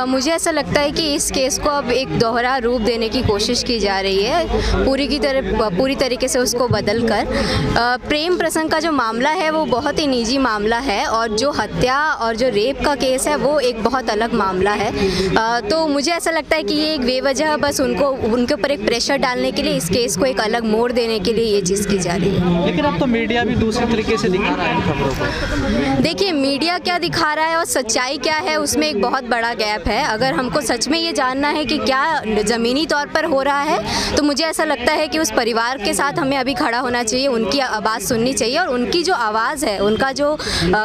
मुझे ऐसा लगता है कि इस केस को अब एक दोहरा रूप देने की कोशिश की जा रही है, पूरी तरीके से उसको बदल कर। प्रेम प्रसंग का जो मामला है वो बहुत ही निजी मामला है, और जो हत्या और जो रेप का केस है वो एक बहुत अलग मामला है। तो मुझे ऐसा लगता है कि ये एक बेवजह बस उनके ऊपर एक प्रेशर डालने के लिए इस केस को एक अलग मोड़ देने के लिए ये चीज़ की जा रही है। लेकिन अब तो मीडिया भी दूसरे तरीके से दिखा रहा है इन खबरों को। देखिए, मीडिया क्या दिखा रहा है और सच्चाई क्या है, उसमें एक बहुत बड़ा गैप है। अगर हमको सच में ये जानना है कि क्या ज़मीनी तौर पर हो रहा है, तो मुझे ऐसा लगता है कि उस परिवार के साथ हमें अभी खड़ा होना चाहिए, उनकी आवाज़ सुननी चाहिए, और उनकी जो आवाज़ है, उनका जो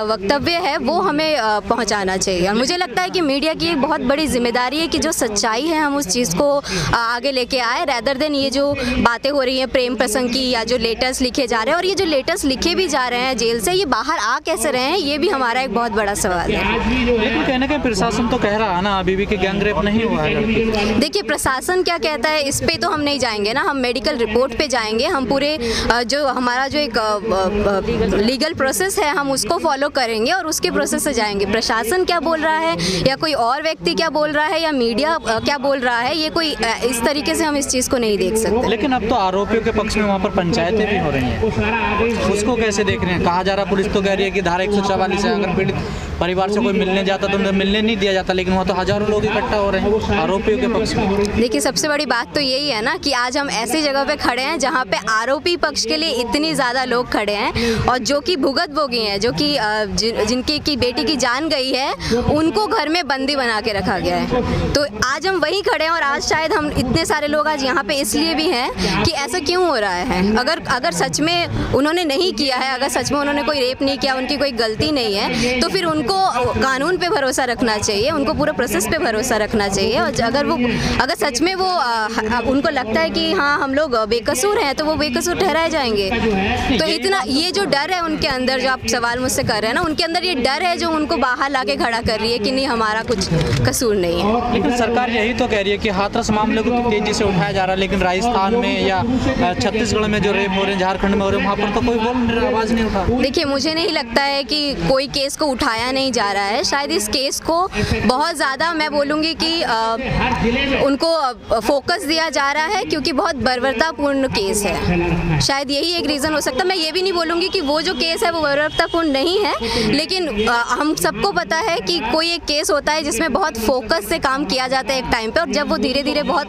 वक्तव्य है वो हमें पहुंचाना चाहिए। और मुझे लगता है कि मीडिया की एक बहुत बड़ी जिम्मेदारी है कि जो सच्चाई है हम उस चीज़ को आगे लेके आए, रैदर देन ये जो बातें हो रही हैं प्रेम प्रसंग की, या जो लेटर्स लिखे जा रहे हैं, और ये जो लेटर्स लिखे भी जा रहे हैं जेल से, ये बाहर आ कैसे रहे हैं, ये भी हमारा एक बहुत बड़ा सवाल है। लेकिन कहने का प्रशासन तो कह रहा है ना अभी भी कि गैंग रेप नहीं हुआ है। देखिए, प्रशासन क्या कहता है इस पे तो हम नहीं जाएंगे ना, हम मेडिकल रिपोर्ट पे जाएंगे, हम पूरे जो हमारा जो एक लीगल प्रोसेस है हम उसको फॉलो करेंगे और उसके प्रोसेस से जाएंगे। प्रशासन क्या बोल रहा है या कोई और व्यक्ति क्या बोल रहा है या मीडिया क्या बोल रहा है, ये कोई इस तरीके से हम इस चीज़ को नहीं देख सकते। लेकिन अब तो आरोपियों के पक्ष में वहाँ पर पंचायतें भी हो रही हैं, उसको कैसे देख रहे हैं? कहा जा रहा, पुलिस तो कह रही है कि धारा 144 है, अगर पीड़ित परिवार से कोई मिलने जाता तो उन्हें मिलने नहीं दिया जाता, लेकिन वहाँ तो हजारों लोग इकट्ठा हो रहे हैं आरोपियों के पक्ष में। देखिए, सबसे बड़ी बात तो यही है ना कि आज हम ऐसी जगह पे खड़े हैं जहाँ पे आरोपी पक्ष के लिए इतनी ज़्यादा लोग खड़े हैं, और जो कि भुगतभोगी हैं, जो कि जिनकी की बेटी की जान गई है, उनको घर में बंदी बना के रखा गया है। तो आज हम वहीं खड़े हैं, और आज शायद हम इतने सारे लोग आज यहाँ पे इसलिए भी हैं कि ऐसा क्यों हो रहा है। अगर सच में उन्होंने नहीं किया है, अगर सच में उन्होंने कोई रेप नहीं किया, उनकी कोई गलती नहीं है, तो फिर उनको कानून पे भरोसा रखना चाहिए, उनको पूरा प्रोसेस पे भरोसा रखना चाहिए। और अगर सच में वो उनको लगता है कि हाँ हम लोग बेकसूर हैं, तो वो बेकसूर ठहराए जाएंगे। तो इतना ये जो डर है उनके अंदर, जो आप सवाल मुझसे कर रहे हैं ना, उनके अंदर ये डर है जो उनको बाहर लाके खड़ा कर रही है कि नहीं हमारा कुछ कसूर नहीं है। लेकिन सरकार यही तो कह रही है कि हाथरस मामले को तो तेजी से उठाया जा रहा है, लेकिन राजस्थान में या छत्तीसगढ़ में जो रेप हो रहे हैं, झारखंड में हो रहे हैं, वहाँ पर तो कोई आवाज़ नहीं उठा। देखिए, मुझे नहीं लगता है कि कोई केस को उठाया नहीं जा रहा है। शायद इस केस को बहुत ज़्यादा मैं बोलूँगी कि उनको फोकस दिया जा रहा है क्योंकि बहुत बर्बरतापूर्ण केस है। शायद यही एक रीज़न हो सकता है। मैं ये भी नहीं बोलूँगी कि वो जो केस है वो बर्बरतापूर्ण नहीं है, लेकिन हम सबको पता है कि कोई एक केस होता है जिसमें बहुत फोकस से काम किया जाता है एक टाइम पे, और जब वो धीरे धीरे बहुत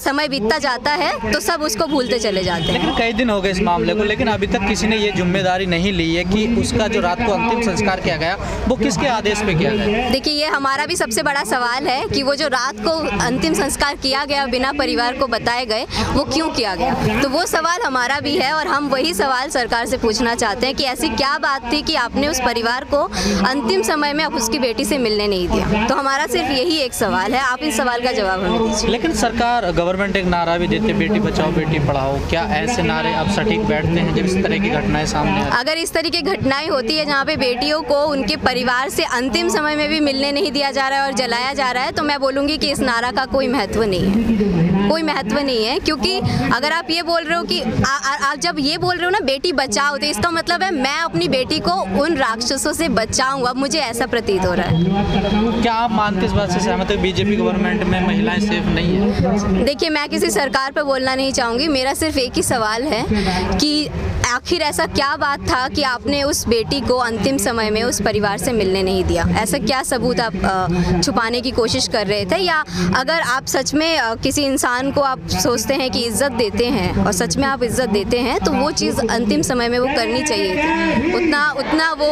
समय बीतता जाता है तो सब उसको भूलते चले जाते हैं। लेकिन कई दिन हो गए इस मामले को, लेकिन अभी तक किसी ने ये जिम्मेदारी नहीं ली है कि उसका जो रात को अंतिम संस्कार किया गया वो किसके आदेश पे किया गया। देखिए, ये हमारा भी सबसे बड़ा सवाल है कि वो जो रात को अंतिम संस्कार किया गया बिना परिवार को बताए गए, वो क्यों किया गया। तो वो सवाल हमारा भी है, और हम वही सवाल सरकार से पूछना चाहते हैं कि ऐसी क्या बात थी कि आपने उस परिवार को अंतिम समय में उसकी बेटी से मिलने नहीं दिया। तो हमारा सिर्फ यही एक सवाल है, आप इस सवाल का जवाब हमें दीजिए। लेकिन सरकार, गवर्नमेंट एक नारा भी देते, बेटी बचाओ बेटी पढ़ाओ, क्या ऐसे नारे अब सटीक बैठते हैं जब इस तरह की घटनाएं सामने आती? अगर इस तरह की घटनाएं होती है जहाँ पे बेटियों को उनके परिवार से अंतिम समय में भी मिलने नहीं दिया जा रहा है और जलाया जा रहा है, तो मैं बोलूँगी कि इस नारा का कोई महत्व नहीं है, कोई महत्व नहीं है। क्योंकि अगर आप ये बोल रहे हो कि आप जब ये बोल रहे हो ना बेटी बचाओ, तो इसका मतलब है मैं अपनी बेटी को उन राक्षसों से बचाऊंगा। मुझे ऐसा प्रतीत हो रहा है। क्या आप मानते इस बात से सहमत है बीजेपी गवर्नमेंट में महिलाएं सेफ नहीं है? देखिए, मैं किसी सरकार पर बोलना नहीं चाहूँगी, मेरा सिर्फ एक ही सवाल है कि आखिर ऐसा क्या बात था कि आपने उस बेटी को अंतिम समय में उस परिवार से मिलने नहीं दिया। ऐसा क्या सबूत आप छुपाने की कोशिश कर रहे थे, या अगर आप सच में किसी इंसान को आप सोचते हैं कि इज्जत देते हैं और सच में आप इज्जत देते हैं, तो वो चीज़ अंतिम समय में वो करनी चाहिए थी, उतना वो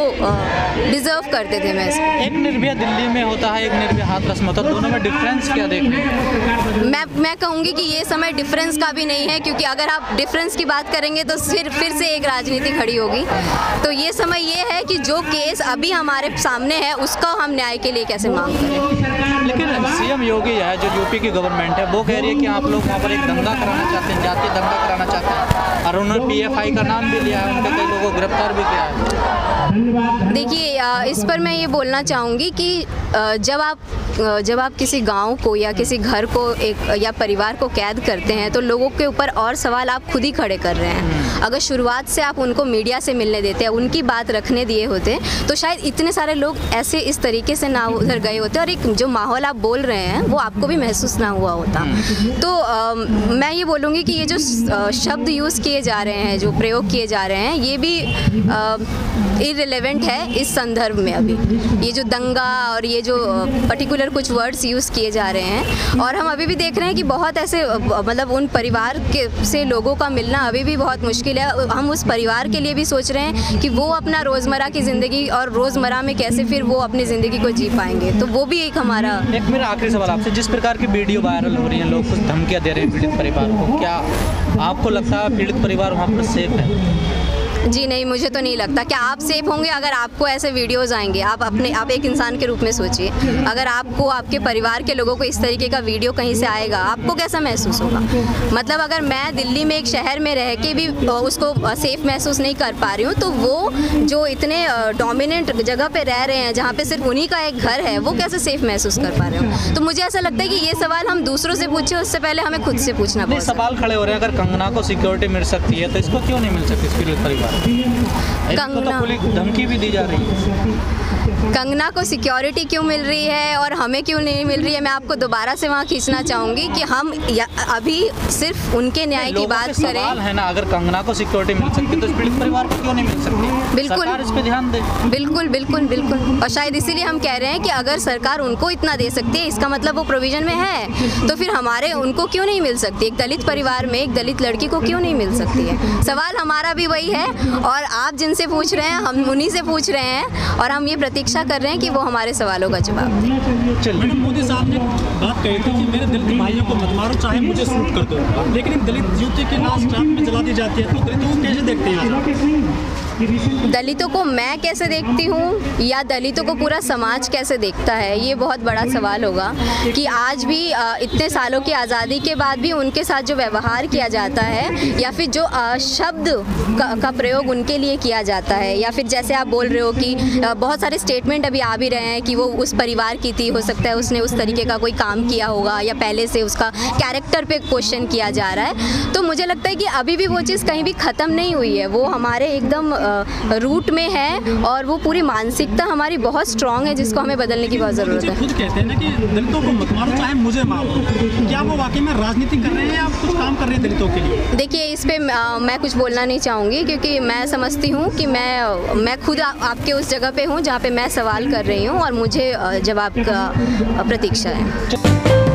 डिजर्व करते थे। मैं एक निर्भया दिल्ली में होता है, एक निर्भया हाथरस में होता है, दोनों में डिफरेंस क्या देख रहे हैं? मैं कहूँगी कि ये समय डिफरेंस का भी नहीं है, क्योंकि अगर आप डिफरेंस की बात करेंगे तो फिर से एक राजनीति खड़ी होगी। तो ये समय ये है कि जो केस अभी हमारे सामने है उसका हम न्याय के लिए कैसे मांग करें। लेकिन सीएम योगी है, जो यूपी की गवर्नमेंट है, वो कह रही है कि आप लोग वहाँ पर एक दंगा कराना चाहते हैं, जातीय दंगा कराना चाहते हैं, और उन्होंने PFI का नाम भी लिया है, उनके कई लोगों को गिरफ्तार भी किया है। देखिए, इस पर मैं ये बोलना चाहूँगी कि जब आप जब आप किसी गांव को या किसी घर को एक या परिवार को कैद करते हैं तो लोगों के ऊपर और सवाल आप खुद ही खड़े कर रहे हैं। अगर शुरुआत से आप उनको मीडिया से मिलने देते हैं, उनकी बात रखने दिए होते, तो शायद इतने सारे लोग ऐसे इस तरीके से ना उधर गए होते और एक जो माहौल आप बोल रहे हैं वो आपको भी महसूस ना हुआ होता। तो मैं ये बोलूँगी कि ये जो शब्द यूज़ किए जा रहे हैं, जो प्रयोग किए जा रहे हैं, ये भी इररिलेवेंट है इस संदर्भ में। अभी ये जो दंगा और ये जो पर्टिकुलर कुछ वर्ड्स यूज़ किए जा रहे हैं, और हम अभी भी देख रहे हैं कि बहुत ऐसे मतलब उन परिवार के से लोगों का मिलना अभी भी बहुत मुश्किल है। हम उस परिवार के लिए भी सोच रहे हैं कि वो अपना रोज़मर्रा की ज़िंदगी और रोज़मर्रा में कैसे फिर वो अपनी ज़िंदगी को जी पाएंगे। तो वो भी एक हमारा मेरा आखिरी सवाल आपसे, जिस प्रकार की वीडियो वायरल हो रही हैं, लोग कुछ धमकियाँ दे रहे हैं पीड़ित परिवार को, क्या आपको लगता है पीड़ित परिवार वहाँ पर सेफ है? जी नहीं, मुझे तो नहीं लगता। क्या आप सेफ होंगे अगर आपको ऐसे वीडियोस आएंगे? आप एक इंसान के रूप में सोचिए, अगर आपको आपके परिवार के लोगों को इस तरीके का वीडियो कहीं से आएगा, आपको कैसा महसूस होगा? मतलब अगर मैं दिल्ली में एक शहर में रह के भी उसको सेफ महसूस नहीं कर पा रही हूँ, तो वो जो इतने डोमिनेंट जगह पे रह रहे हैं जहाँ पे सिर्फ उन्हीं का एक घर है, वो कैसे सेफ महसूस कर पा रहे हो? तो मुझे ऐसा लगता है कि ये सवाल हम दूसरों से पूछे उससे पहले हमें खुद से पूछना पड़ेगा। सवाल खड़े हो रहे हैं, अगर कंगना को सिक्योरिटी मिल सकती है तो इसको क्यों नहीं मिल सकती? पीड़ित परिवार कंगना तो धमकी भी दी जा रही है। कंगना को सिक्योरिटी क्यों मिल रही है और हमें क्यों नहीं मिल रही है? मैं आपको दोबारा से वहाँ खींचना चाहूँगी कि हम अभी सिर्फ उनके न्याय की बात करें। सवाल है ना, अगर कंगना को सिक्योरिटी मिल सकती है तो इस पीड़ित परिवार को क्यों नहीं मिल सकती? बिल्कुल, सरकार इस पे ध्यान दे। बिल्कुल बिल्कुल बिल्कुल। और शायद इसीलिए हम कह रहे हैं कि अगर सरकार उनको इतना दे सकती है, इसका मतलब वो प्रोविजन में है, तो फिर हमारे उनको क्यों नहीं मिल सकती? एक दलित परिवार में एक दलित लड़की को क्यों नहीं मिल सकती है? सवाल हमारा भी वही है, और आप जिनसे पूछ रहे हैं हम उन्हीं से पूछ रहे हैं, और हम ये प्रतीक्षा कर रहे हैं कि वो हमारे सवालों का जवाब दें। मैडम, मोदी साहब ने बात कही थी कि मेरे दलित भाइयों को मत मारो, चाहे मुझे शूट कर दो, लेकिन दलित युवती की लाश ट्रक में जला दी जाती है, तो दलितों को कैसे देखते हैं? दलितों को मैं कैसे देखती हूँ या दलितों को पूरा समाज कैसे देखता है, ये बहुत बड़ा सवाल होगा कि आज भी इतने सालों की आज़ादी के बाद भी उनके साथ जो व्यवहार किया जाता है या फिर जो शब्द का प्रयोग उनके लिए किया जाता है, या फिर जैसे आप बोल रहे हो कि बहुत सारे स्टेटमेंट अभी आ भी रहे हैं कि वो उस परिवार की थी, हो सकता है उसने उस तरीके का कोई काम किया होगा या पहले से उसका कैरेक्टर पे क्वेश्चन किया जा रहा है। तो मुझे लगता है कि अभी भी वो चीज़ कहीं भी ख़त्म नहीं हुई है, वो हमारे एकदम रूट में है, और वो पूरी मानसिकता हमारी बहुत स्ट्रांग है जिसको हमें बदलने की बहुत ज़रूरत है। खुद कहते हैं ना कि दलितों को मत मारो, चाहे मुझे मारो, क्या वो वाकई में राजनीति कर रहे हैं या कुछ काम कर रहे हैं दलितों के लिए? देखिए, इस पे मैं कुछ बोलना नहीं चाहूँगी, क्योंकि मैं समझती हूँ कि मैं खुद आपके उस जगह पे हूँ जहाँ पे मैं सवाल कर रही हूँ और मुझे जवाब का प्रतीक्षा है।